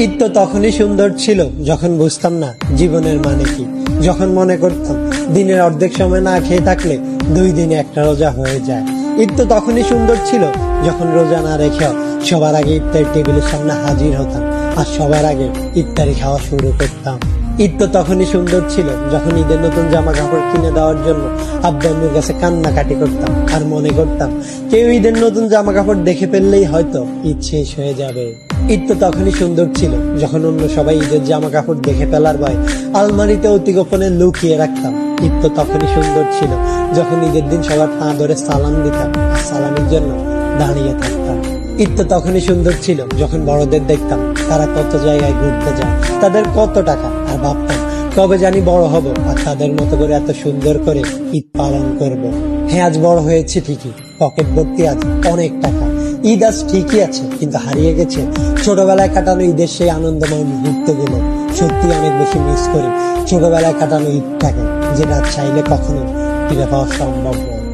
ঈদ তো তখনই সুন্দর ছিল যখন বুঝতাম না জীবনের মানে কি, যখন মনে করতাম দিনের অর্ধেক সময় না খেয়ে থাকলে 2 দিনে একটা রোজা হয়ে যায়। ঈদ তো তখনই সুন্দর ছিল যখন রোজা না রেখেও সবার আগে ইফতারি টেবিলের সামনে হাজির হতাম আর সবার আগে ইফতারি খাওয়া শুরু করতাম। ঈদ তো তখনই সুন্দর ছিল যখন ঈদের নতুন জামা কাপড় কিনে দেওয়ার জন্য আব্বু আম্মুর কাছে কান্নাকাটি করতাম আর মনে করতাম কেউ ঈদের নতুন জামা কাপড় দেখে ফেললেই হয়তো ঈদ শেষ হয়ে যাবে। ঈদ তো তখনই সুন্দর ছিল যখন অন্য সবাই ঈদের জামা কাপড় দেখে ফেলার ভয় আলমারিতে অতি গোপনে লুকিয়ে রাখতাম। ঈদ তো তখনই সুন্দর ছিল যখন ঈদের দিন সবার পা ধরে সালাম দিতাম আর সালামের জন্য দাঁড়িয়ে থাকতাম। ঈদ তো তখনই সুন্দর ছিল যখন বড়দের দেখতাম তারা কত জায়গায় ঘুরতে যায়, তাদের কত টাকা, আর ভাবতাম কবে জানি বড় হব আর তাদের মতো করে এত সুন্দর করে ঈদ পালন করব। হ্যাঁ, আজ বড় হয়েছে ঠিকই, পকেট ভর্তি আজ অনেক টাকা। ঈদ আজ ঠিকই আছে, কিন্তু হারিয়ে গেছে ছোটবেলায় কাটানো ঈদের সেই আনন্দময় মুহূর্তগুলো। সত্যি অনেক বেশি মিস করি ছোটবেলায় কাটানো ঈদটাকে, যেটা চাইলে কখনো ফিরে পাওয়া সম্ভব নয়।